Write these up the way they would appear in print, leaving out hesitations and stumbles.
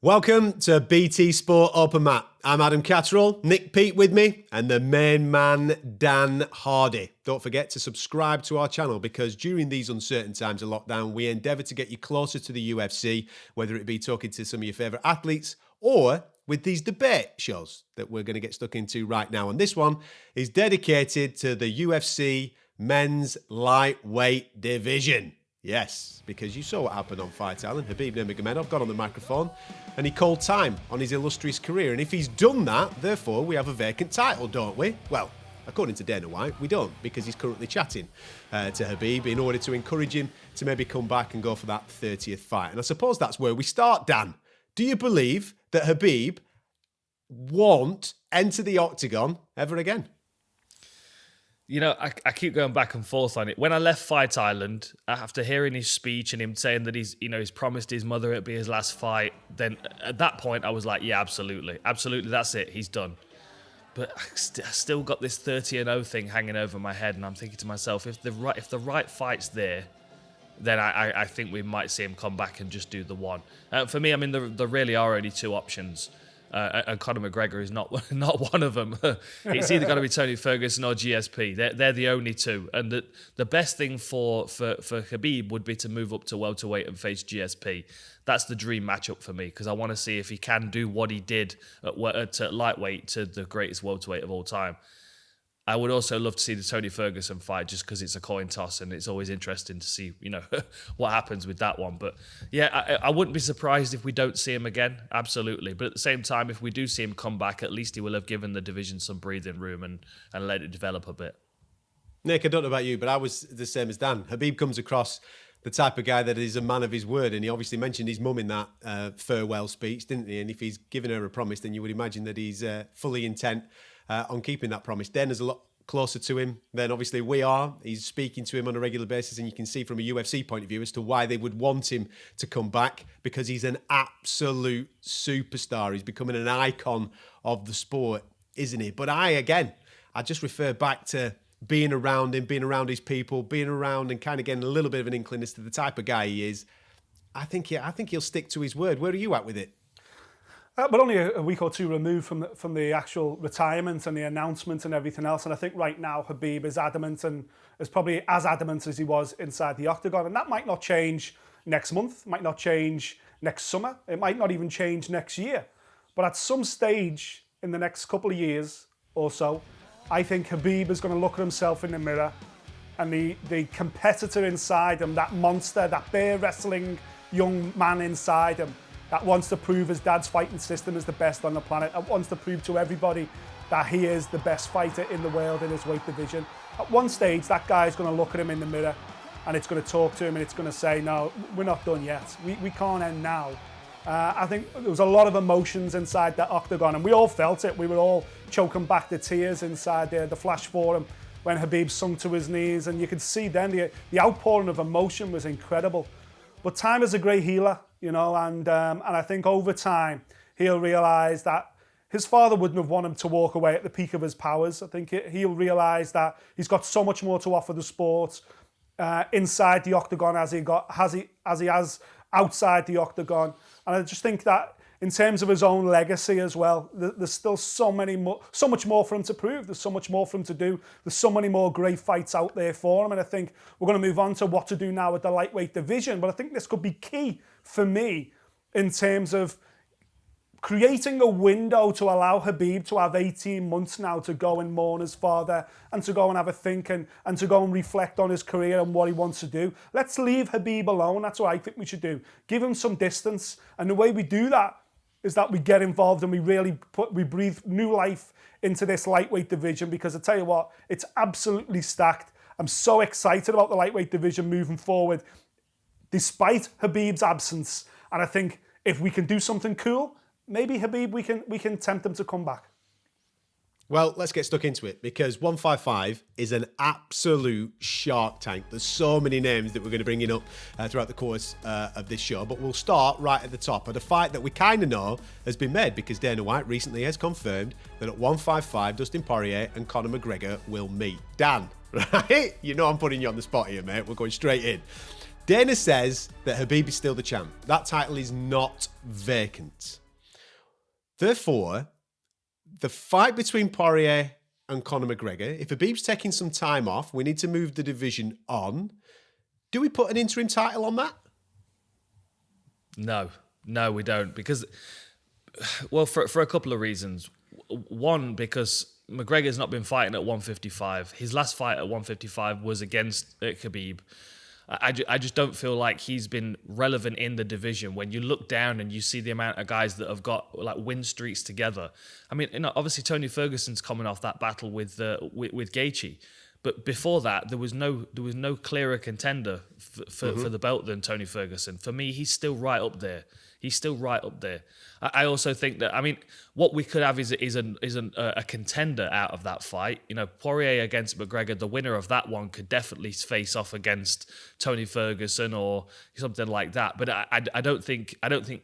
Welcome to BT Sport Open Mat. I'm Adam Catterall, Nick Peet with me, and the main man, Dan Hardy. Don't forget to subscribe to our channel because during these uncertain times of lockdown, we endeavour to get you closer to the UFC, whether it be talking to some of your favourite athletes or with these debate shows that we're going to get stuck into right now. And this one is dedicated to the UFC men's lightweight division. Yes, because you saw what happened on Fight Island. Khabib Nurmagomedov got on the microphone and he called time on his illustrious career. And if he's done that, therefore, we have a vacant title, don't we? Well, according to Dana White, we don't, because he's currently chatting to Khabib in order to encourage him to maybe come back and go for that 30th fight. And I suppose that's where we start, Dan. Do you believe that Khabib won't enter the octagon ever again? You know, I keep going back and forth on it. When I left Fight Island, after hearing his speech and him saying that he's promised his mother it'd be his last fight, then at that point I was like, yeah, absolutely, that's it, he's done. But I still got this 30-0 thing hanging over my head, and I'm thinking to myself, if the right fight's there, then I think we might see him come back and just do the one. For me, I mean, there really are only two options. And Conor McGregor is not one of them. It's either got to be Tony Ferguson or GSP. They're the only two. And the best thing for Khabib would be to move up to welterweight and face GSP. That's the dream matchup for me, because I want to see if he can do what he did at lightweight to the greatest welterweight of all time. I would also love to see the Tony Ferguson fight, just because it's a coin toss and it's always interesting to see, what happens with that one. But yeah, I wouldn't be surprised if we don't see him again. Absolutely. But at the same time, if we do see him come back, at least he will have given the division some breathing room and let it develop a bit. Nick, I don't know about you, but I was the same as Dan. Khabib comes across the type of guy that is a man of his word, and he obviously mentioned his mum in that farewell speech, didn't he? And if he's given her a promise, then you would imagine that he's fully intent on keeping that promise. Dana's a lot closer to him than obviously we are. He's speaking to him on a regular basis, and you can see from a UFC point of view as to why they would want him to come back, because he's an absolute superstar. He's becoming an icon of the sport, isn't he? But I just refer back to being around him, being around his people, being around and kind of getting a little bit of an inkling as to the type of guy he is. I think he'll stick to his word. Where are you at with it? But only a week or two removed from the actual retirement and the announcement and everything else. And I think right now Khabib is adamant, and is probably as adamant as he was inside the octagon. And that might not change next month, might not change next summer. It might not even change next year. But at some stage in the next couple of years or so, I think Khabib is going to look at himself in the mirror, and the competitor inside him, that monster, that bear wrestling young man inside him, that wants to prove his dad's fighting system is the best on the planet, that wants to prove to everybody that he is the best fighter in the world in his weight division. At one stage, that guy is going to look at him in the mirror, and it's going to talk to him, and it's going to say, no, we're not done yet. We can't end now. I think there was a lot of emotions inside that octagon, and we all felt it. We were all choking back the tears inside the Flash Forum when Khabib sunk to his knees, and you could see then the outpouring of emotion was incredible. But time is a great healer, and I think over time he'll realise that his father wouldn't have wanted him to walk away at the peak of his powers. I think he'll realise that he's got so much more to offer the sport inside the octagon as he has outside the octagon. And I just think that in terms of his own legacy as well, there's still so much more for him to prove. There's so much more for him to do. There's so many more great fights out there for him. And I think we're going to move on to what to do now with the lightweight division. But I think this could be key for me in terms of creating a window to allow Khabib to have 18 months now to go and mourn his father, and to go and have a think and to go and reflect on his career and what he wants to do. Let's leave Khabib alone. That's what I think we should do. Give him some distance. And the way we do that is that we get involved and we breathe new life into this lightweight division, because I tell you what, it's absolutely stacked. I'm so excited about the lightweight division moving forward, despite Khabib's absence. And I think if we can do something cool, maybe Khabib, we can tempt him to come back. Well, let's get stuck into it, because 155 is an absolute shark tank. There's so many names that we're going to bring in up throughout the course of this show, but we'll start right at the top at a fight that we kind of know has been made, because Dana White recently has confirmed that at 155, Dustin Poirier and Conor McGregor will meet. Dan, right? You know I'm putting you on the spot here, mate. We're going straight in. Dana says that Khabib is still the champ. That title is not vacant. Therefore, the fight between Poirier and Conor McGregor, if Khabib's taking some time off, we need to move the division on. Do we put an interim title on that? No, we don't. Because, well, for a couple of reasons. One, because McGregor's not been fighting at 155. His last fight at 155 was against Khabib. I just don't feel like he's been relevant in the division. When you look down and you see the amount of guys that have got like win streaks together. I mean, obviously Tony Ferguson's coming off that battle with Gaethje, but before that there was no clearer contender for the belt than Tony Ferguson. For me, he's still right up there. I also think that, I mean, what we could have is a contender out of that fight. You know, Poirier against McGregor, the winner of that one could definitely face off against Tony Ferguson or something like that. But I don't think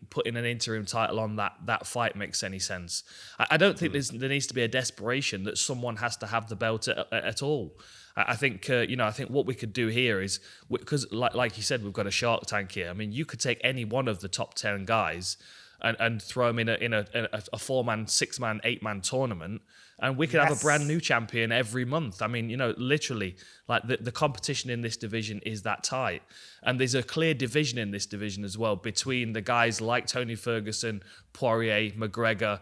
putting an interim title on that fight makes any sense. I don't think there needs to be a desperation that someone has to have the belt at all. I think I think what we could do here is, because like you said, we've got a Shark Tank here. I mean, you could take any one of the top 10 guys and throw them in a 4-man, 6-man, 8-man tournament, and we could have a brand new champion every month. I mean, literally, like the competition in this division is that tight, and there's a clear division in this division as well between the guys like Tony Ferguson, Poirier, McGregor.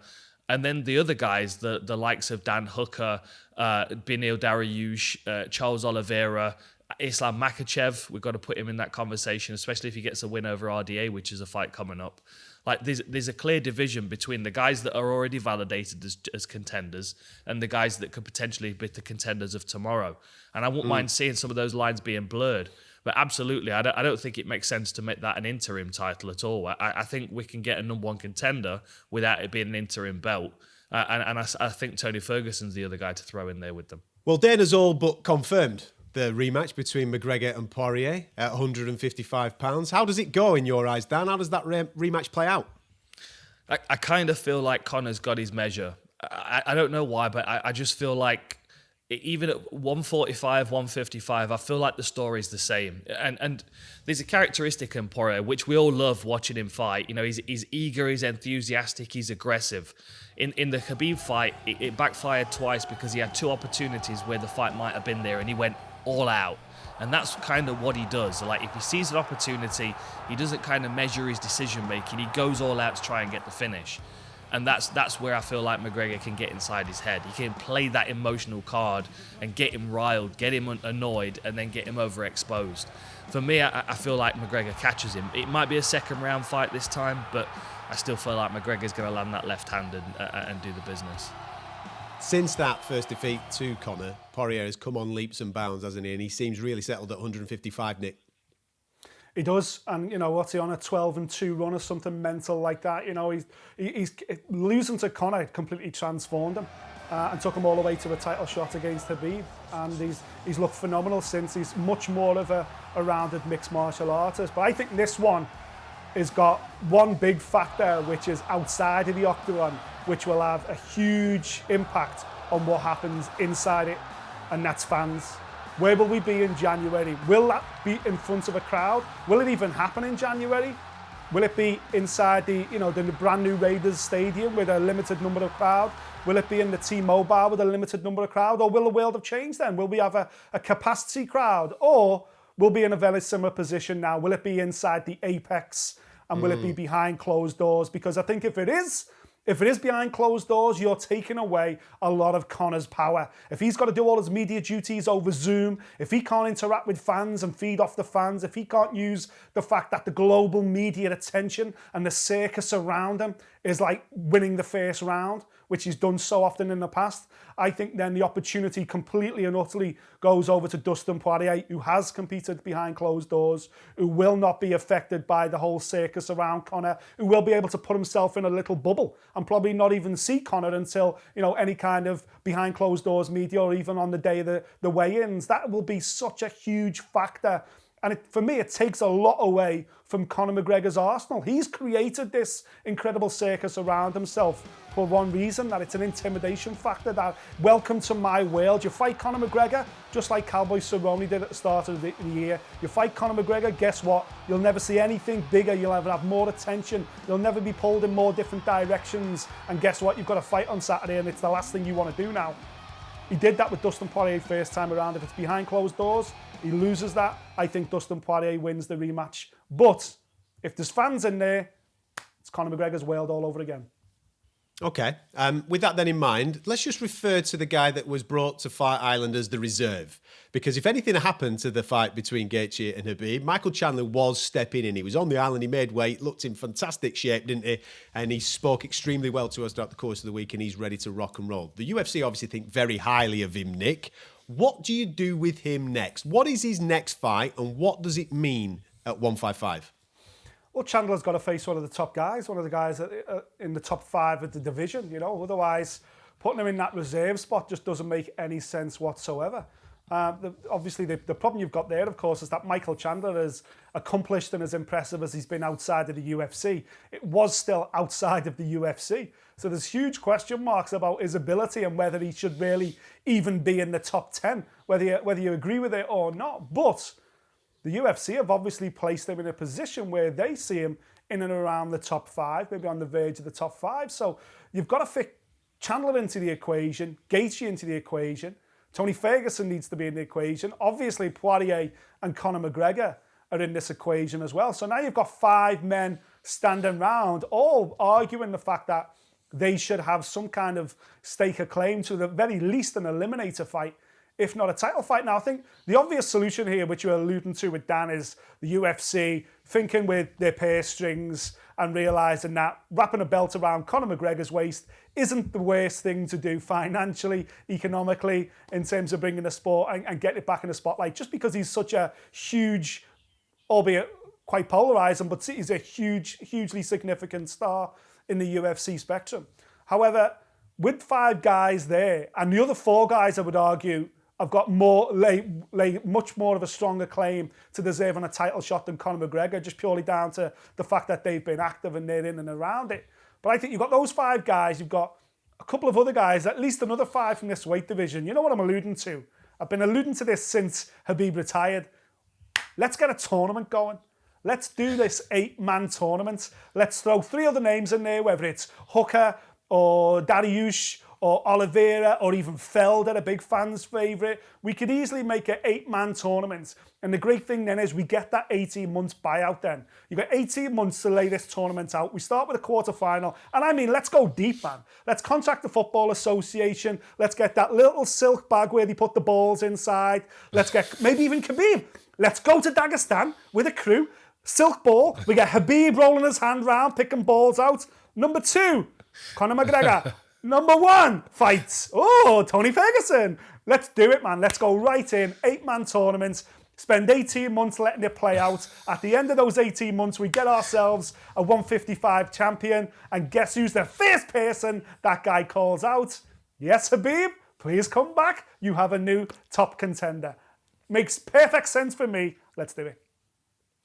And then the other guys, the likes of Dan Hooker, Beneil Dariush, Charles Oliveira, Islam Makhachev, we've got to put him in that conversation, especially if he gets a win over RDA, which is a fight coming up. Like there's a clear division between the guys that are already validated as contenders and the guys that could potentially be the contenders of tomorrow. And I wouldn't mind seeing some of those lines being blurred. But absolutely, I don't think it makes sense to make that an interim title at all. I think we can get a number one contender without it being an interim belt. And I think Tony Ferguson's the other guy to throw in there with them. Well, Dana's all but confirmed the rematch between McGregor and Poirier at £155. How does it go in your eyes, Dan? How does that rematch play out? I kind of feel like Conor's got his measure. I don't know why, but I just feel like even at 145, 155, I feel like the story's the same. And there's a characteristic in Poirier, which we all love watching him fight. He's eager, he's enthusiastic, he's aggressive. In the Khabib fight, it backfired twice because he had two opportunities where the fight might have been there and he went all out. And that's kind of what he does. Like, if he sees an opportunity, he doesn't kind of measure his decision making. He goes all out to try and get the finish. And that's where I feel like McGregor can get inside his head. He can play that emotional card and get him riled, get him annoyed, and then get him overexposed. For me, I feel like McGregor catches him. It might be a second round fight this time, but I still feel like McGregor's going to land that left hand and do the business. Since that first defeat to Conor, Poirier has come on leaps and bounds, hasn't he? And he seems really settled at 155, Nick. He does, and what's he on, a 12-2 run or something mental like that? He's losing to Conor completely transformed him and took him all the way to a title shot against Khabib, and he's looked phenomenal since. He's much more of a rounded mixed martial artist. But I think this one has got one big factor, which is outside of the octagon, which will have a huge impact on what happens inside it, and that's fans. Where will we be in January? Will that be in front of a crowd? Will it even happen in January? Will it be inside the brand new Raiders stadium with a limited number of crowd? Will it be in the T-Mobile with a limited number of crowd? Or will the world have changed then? Will we have a capacity crowd? Or we'll be in a very similar position now? Will it be inside the Apex? And will it be behind closed doors? Because I think if it is behind closed doors, you're taking away a lot of Conor's power. If he's got to do all his media duties over Zoom, if he can't interact with fans and feed off the fans, if he can't use the fact that the global media attention and the circus around him is like winning the first round, which he's done so often in the past, I think then the opportunity completely and utterly goes over to Dustin Poirier, who has competed behind closed doors, who will not be affected by the whole circus around Conor, who will be able to put himself in a little bubble and probably not even see Conor until, any kind of behind closed doors media or even on the day of the weigh-ins. That will be such a huge factor And for me, it takes a lot away from Conor McGregor's arsenal. He's created this incredible circus around himself for one reason, that it's an intimidation factor, that welcome to my world. You fight Conor McGregor, just like Cowboy Cerrone did at the start of the year. You fight Conor McGregor, guess what? You'll never see anything bigger. You'll never have more attention. You'll never be pulled in more different directions. And guess what? You've got a fight on Saturday, and it's the last thing you want to do now. He did that with Dustin Poirier first time around. If it's behind closed doors, he loses that. I think Dustin Poirier wins the rematch. But if there's fans in there, it's Conor McGregor's world all over again. Okay. With that then in mind, let's just refer to the guy that was brought to Fight Island as the reserve. Because if anything happened to the fight between Gaethje and Khabib, Michael Chandler was stepping in. He was on the island, he made weight, looked in fantastic shape, didn't he? And he spoke extremely well to us throughout the course of the week, and he's ready to rock and roll. The UFC obviously think very highly of him, Nick. What do you do with him next? What is his next fight, and what does it mean at 155? Well, Chandler's got to face one of the top guys, one of the guys in the top 5 of the division, you know. Otherwise, putting him in that reserve spot just doesn't make any sense whatsoever. Obviously, the problem you've got there, of course, is that Michael Chandler, as accomplished and as impressive as he's been outside of the UFC, it was still outside of the UFC. So there's huge question marks about his ability and whether he should really even be in the top 10, whether you agree with it or not. But the UFC have obviously placed him in a position where they see him in and around the top 5, maybe on the verge of the top 5. So you've got to fit Chandler into the equation, Gaethje into the equation. Tony Ferguson needs to be in the equation. Obviously, Poirier and Conor McGregor are in this equation as well. So now you've got 5 men standing round, all arguing the fact that they should have some kind of stake or claim to the very least an eliminator fight, if not a title fight. Now, I think the obvious solution here, which you're alluding to with Dan, is the UFC thinking with their purse strings and realising that wrapping a belt around Conor McGregor's waist isn't the worst thing to do financially, economically, in terms of bringing the sport and getting it back in the spotlight, just because he's such a huge, albeit quite polarising, but he's a hugely significant star in the UFC spectrum. However, with 5 guys there, and the other 4 guys, I would argue, I've got much more of a stronger claim to deserving a title shot than Conor McGregor, just purely down to the fact that they've been active and they're in and around it. But I think you've got those 5 guys, you've got a couple of other guys, at least another 5 from this weight division. You know what I'm alluding to? I've been alluding to this since Khabib retired. Let's get a tournament going. Let's do this 8-man tournament. Let's throw 3 other names in there, whether it's Hooker or Dariush or Oliveira, or even Felder, a big fan's favourite. We could easily make an 8-man tournament. And the great thing then is we get that 18 months buyout then. You've got 18 months to lay this tournament out. We start with a quarter-final. And I mean, let's go deep, man. Let's contact the Football Association. Let's get that little silk bag where they put the balls inside. Let's get maybe even Khabib. Let's go to Dagestan with a crew. Silk ball. We get Khabib rolling his hand round, picking balls out. Number 2, Conor McGregor. Number 1, fights. Oh, Tony Ferguson. Let's do it, man. Let's go right in. 8-man tournaments. Spend 18 months letting it play out. At the end of those 18 months, we get ourselves a 155 champion. And guess who's the first person that guy calls out? Yes, Khabib, please come back. You have a new top contender. Makes perfect sense for me. Let's do it.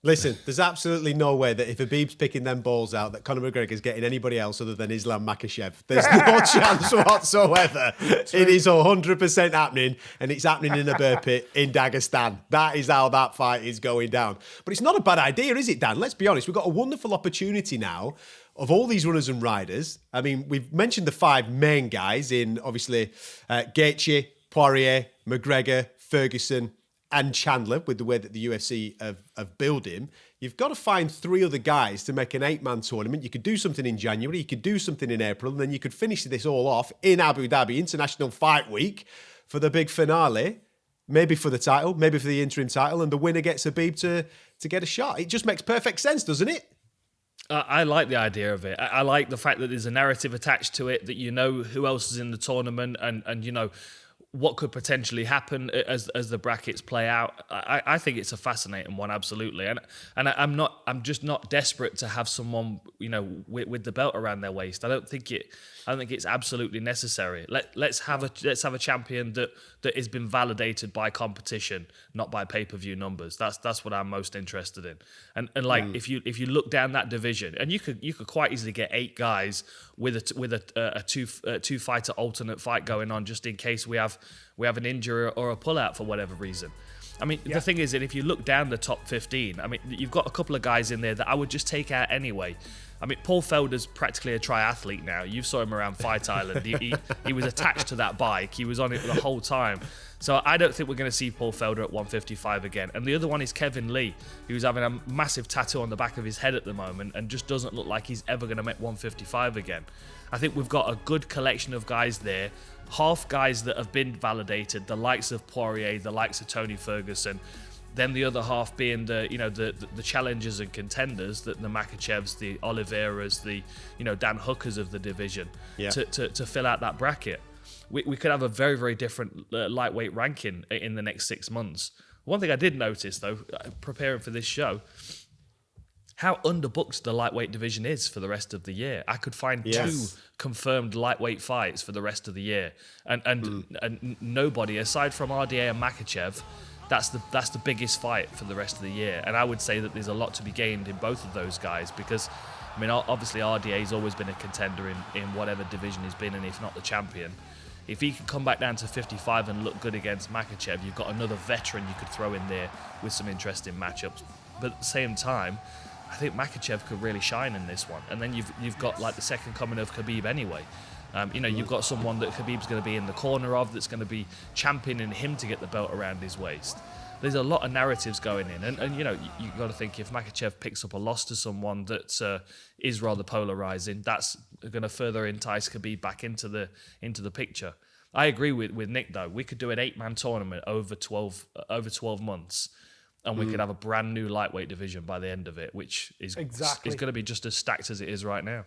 Listen, there's absolutely no way that if Khabib's picking them balls out, that Conor McGregor's getting anybody else other than Islam Makhachev. There's no chance whatsoever. It is 100% happening, and it's happening in a bear pit in Dagestan. That is how that fight is going down. But it's not a bad idea, is it, Dan? Let's be honest. We've got a wonderful opportunity now of all these runners and riders. I mean, we've mentioned the 5 main guys in, obviously, Gaethje, Poirier, McGregor, Ferguson, and Chandler, with the way that the UFC have built him. You've got to find 3 other guys to make an 8-man tournament. You could do something in January, you could do something in April, and then you could finish this all off in Abu Dhabi International Fight Week for the big finale, maybe for the title, maybe for the interim title, and the winner gets Khabib to get a shot. It just makes perfect sense, doesn't it? I like the idea of it. I like the fact that there's a narrative attached to it, that you know who else is in the tournament, and you know, what could potentially happen as the brackets play out. I think it's a fascinating one, absolutely. And I'm just not desperate to have someone, with the belt around their waist. I don't think it's absolutely necessary. Let's have a champion that has been validated by competition, not by pay-per-view numbers. That's what I'm most interested in. And if you look down that division, and you could quite easily get 8 guys with a two fighter alternate fight going on, just in case we have an injury or a pullout for whatever reason. I mean, the thing is that if you look down the top 15, I mean, you've got a couple of guys in there that I would just take out anyway. I mean, Paul Felder's practically a triathlete now. You saw him around Fight Island. He was attached to that bike. He was on it the whole time. So I don't think we're going to see Paul Felder at 155 again. And the other one is Kevin Lee, who's having a massive tattoo on the back of his head at the moment and just doesn't look like he's ever going to make 155 again. I think we've got a good collection of guys there. Half guys that have been validated, the likes of Poirier, the likes of Tony Ferguson. Then the other half being the challengers and contenders, the Makhachevs, the Oliveras, the Dan Hookers of the division, to fill out that bracket. We could have a very, very different lightweight ranking in the next 6 months. One thing I did notice, though, preparing for this show, how underbooked the lightweight division is for the rest of the year. I could find 2 confirmed lightweight fights for the rest of the year, and nobody aside from RDA and Makhachev. That's the biggest fight for the rest of the year, and I would say that there's a lot to be gained in both of those guys because, I mean, obviously RDA's always been a contender in whatever division he's been in, if not the champion. If he can come back down to 55 and look good against Makhachev, you've got another veteran you could throw in there with some interesting matchups. But at the same time, I think Makhachev could really shine in this one, and then you've got like the second coming of Khabib anyway. You've got someone that Khabib's going to be in the corner of, that's going to be championing him to get the belt around his waist. There's a lot of narratives going in, and you've got to think if Makhachev picks up a loss to someone that is rather polarizing, that's going to further entice Khabib back into the picture. I agree with Nick though. We could do an 8-man tournament over 12 months, and we could have a brand new lightweight division by the end of it, which is going to be just as stacked as it is right now.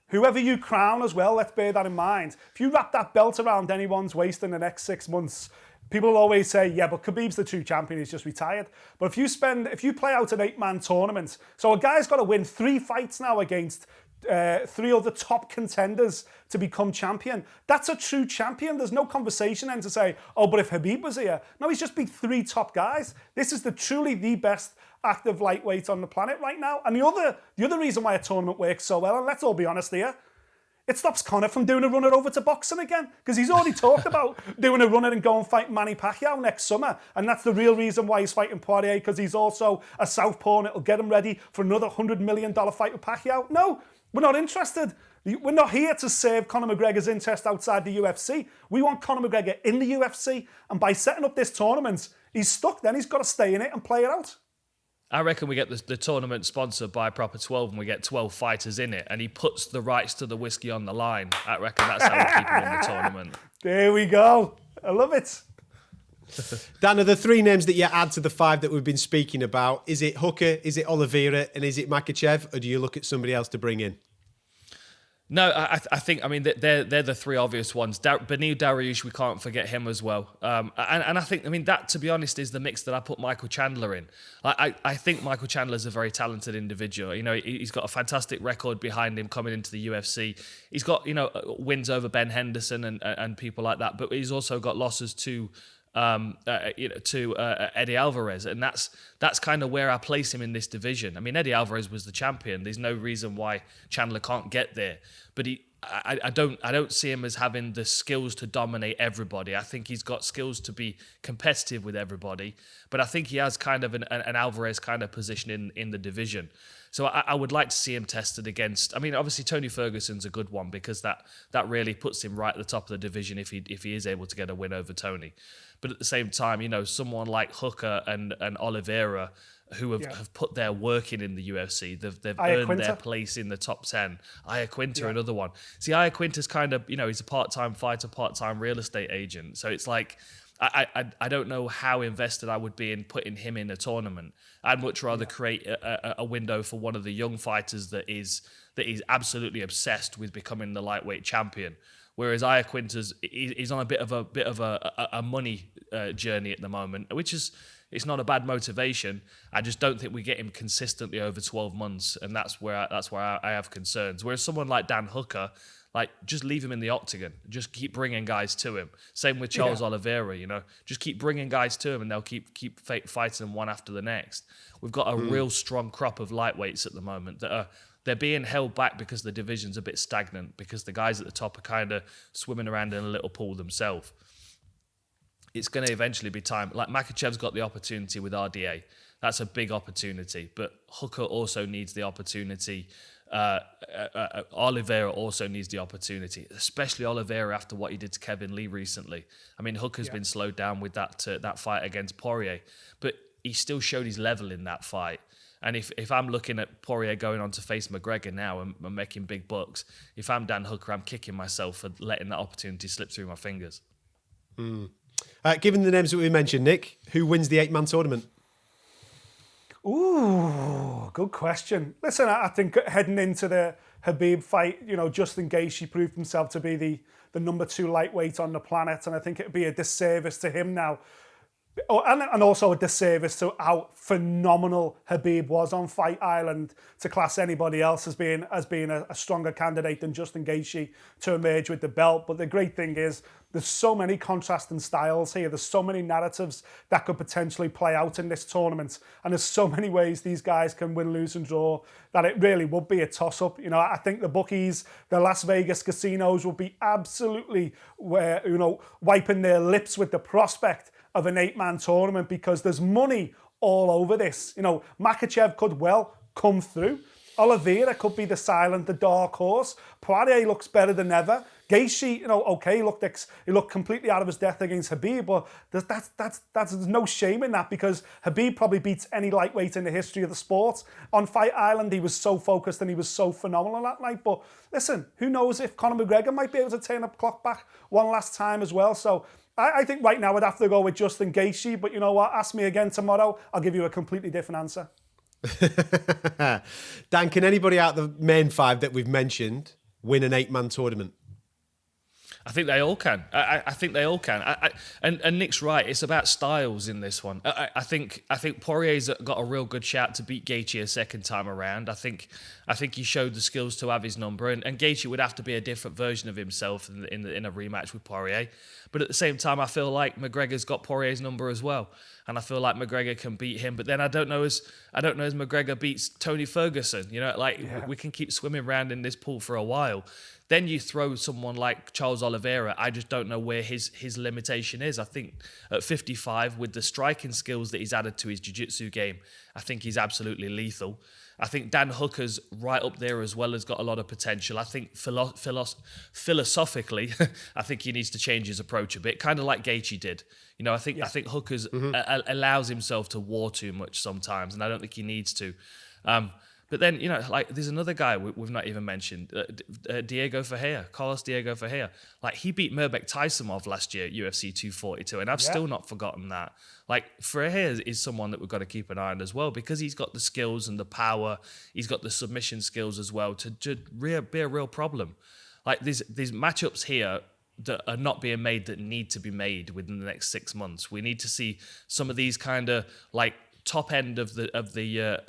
Whoever you crown as well, let's bear that in mind. If you wrap that belt around anyone's waist in the next 6 months, people will always say, yeah, but Khabib's the true champion, he's just retired. But if you play out an 8-man tournament, so a guy's got to win 3 fights now against 3 other top contenders to become champion. That's a true champion. There's no conversation then to say, oh, but if Khabib was here. No, he's just beat 3 top guys. This is truly the best active lightweight on the planet right now. And the other reason why a tournament works so well, and let's all be honest here, it stops Conor from doing a runner over to boxing again, because he's already talked about doing a runner and go and fight Manny Pacquiao next summer. And that's the real reason why he's fighting Poirier, because he's also a southpaw and it'll get him ready for another $100 million fight with Pacquiao. No, we're not interested. We're not here to serve Conor McGregor's interest outside the UFC. We want Conor McGregor in the UFC. And by setting up this tournament, he's stuck then. He's got to stay in it and play it out. I reckon we get the tournament sponsored by Proper 12 and we get 12 fighters in it, and he puts the rights to the whiskey on the line. I reckon that's how we keep him in the tournament. There we go. I love it. Dan, are the 3 names that you add to the 5 that we've been speaking about, is it Hooker, is it Oliveira, and is it Makhachev, or do you look at somebody else to bring in? No, I think, I mean, they're the 3 obvious ones. Beneil Dariush, we can't forget him as well. And I think, I mean, that, to be honest, is the mix that I put Michael Chandler in. I think Michael Chandler's a very talented individual. He's got a fantastic record behind him coming into the UFC. He's got, wins over Ben Henderson and people like that, but he's also got losses to Eddie Alvarez, and that's kind of where I place him in this division. I mean, Eddie Alvarez was the champion. There's no reason why Chandler can't get there, but I don't see him as having the skills to dominate everybody. I think he's got skills to be competitive with everybody, but I think he has kind of an Alvarez kind of position in the division. So I would like to see him tested against. I mean, obviously Tony Ferguson's a good one because that really puts him right at the top of the division if he is able to get a win over Tony. But at the same time, someone like Hooker and Oliveira, who have put their work in the UFC, they've earned their place in the top 10. Iaquinta, another one. See, Iaquinta's kind of, he's a part-time fighter, part-time real estate agent. So it's like, I don't know how invested I would be in putting him in a tournament. I'd much rather create a window for one of the young fighters that is absolutely obsessed with becoming the lightweight champion. Whereas Iaquinta's he's on a bit of a money journey at the moment, which is it's not a bad motivation. I just don't think we get him consistently over 12 months, and that's where I have concerns. Whereas someone like Dan Hooker, like, just leave him in the octagon. Just keep bringing guys to him. Same with Charles Oliveira, you know. Just keep bringing guys to him and they'll keep fighting them one after the next. We've got a real strong crop of lightweights at the moment that they're being held back because the division's a bit stagnant, because the guys at the top are kind of swimming around in a little pool themselves. It's going to eventually be time. Like, Makhachev's got the opportunity with RDA. That's a big opportunity. But Hooker also needs the opportunity. Oliveira also needs the opportunity, especially Oliveira after what he did to Kevin Lee recently. I mean, Hooker's been slowed down with that fight against Poirier, but he still showed his level in that fight. And if I'm looking at Poirier going on to face McGregor now and making big bucks, if I'm Dan Hooker, I'm kicking myself for letting that opportunity slip through my fingers. Given the names that we mentioned, Nick, who wins the 8-man tournament? Ooh, good question. Listen, I think heading into the Khabib fight, you know, Justin Gaethje proved himself to be the number 2 lightweight on the planet, and I think it'd be a disservice to him now. And also a disservice to how phenomenal Khabib was on Fight Island to class anybody else as being a stronger candidate than Justin Gaethje to emerge with the belt. But the great thing is there's so many contrasting styles here. There's so many narratives that could potentially play out in this tournament. And there's so many ways these guys can win, lose and draw that it really would be a toss-up. You know, I think the bookies, the Las Vegas casinos will be absolutely wiping their lips with the prospect of an 8-man tournament, because there's money all over this. You know, Makhachev could well come through. Oliveira could be the dark horse. Poirier looks better than ever. Gaethje, he looked completely out of his depth against Khabib, but there's no shame in that, because Khabib probably beats any lightweight in the history of the sport. On Fight Island, he was so focused and he was so phenomenal that night. But listen, who knows if Conor McGregor might be able to turn the clock back one last time as well. So I think right now I'd have to go with Justin Gaethje, but you know what? Ask me again tomorrow, I'll give you a completely different answer. Dan, can anybody out the main 5 that we've mentioned win an 8-man tournament? I think they all can. I think they all can. And Nick's right. It's about styles in this one. I think Poirier's got a real good shot to beat Gaethje a second time around. I think he showed the skills to have his number, and Gaethje would have to be a different version of himself in a rematch with Poirier. But at the same time, I feel like McGregor's got Poirier's number as well, and I feel like McGregor can beat him. But then I don't know as McGregor beats Tony Ferguson. You know, we can keep swimming around in this pool for a while. Then you throw someone like Charles Oliveira. I just don't know where his limitation is. I think at 55, with the striking skills that he's added to his jiu-jitsu game, I think he's absolutely lethal. I think Dan Hooker's right up there as well, has got a lot of potential. I think philosophically, I think he needs to change his approach a bit, kind of like Gaethje did. You know, I think Hooker's allows himself to war too much sometimes, and I don't think he needs to. But then, you know, like, there's another guy we've not even mentioned, Carlos Diego Ferreira. Like, he beat Mirbek Taisimov last year at UFC 242, and I've still not forgotten that. Like, Ferreira is someone that we've got to keep an eye on as well, because he's got the skills and the power. He's got the submission skills as well to be a real problem. Like, there's matchups here that are not being made that need to be made within the next 6 months. We need to see some of these kind of, like, top end of the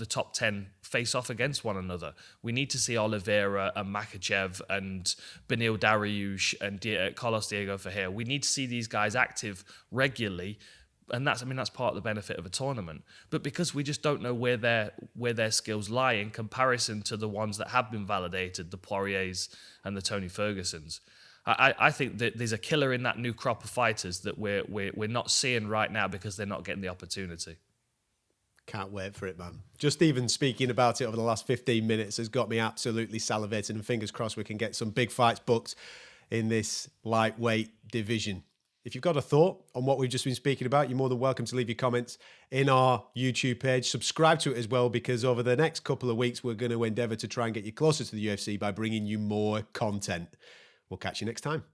top 10 face off against one another. We need to see Oliveira and Makhachev and Beneil Dariush and Carlos Diego Ferreira. We need to see these guys active regularly, and that's part of the benefit of a tournament. But because we just don't know where their skills lie in comparison to the ones that have been validated, the Poiriers and the Tony Fergusons, I think that there's a killer in that new crop of fighters that we're not seeing right now because they're not getting the opportunity. Can't wait for it, man. Just even speaking about it over the last 15 minutes has got me absolutely salivating, and fingers crossed we can get some big fights booked in this lightweight division. If you've got a thought on what we've just been speaking about, you're more than welcome to leave your comments in our YouTube page. Subscribe to it as well, because over the next couple of weeks, we're going to endeavour to try and get you closer to the UFC by bringing you more content. We'll catch you next time.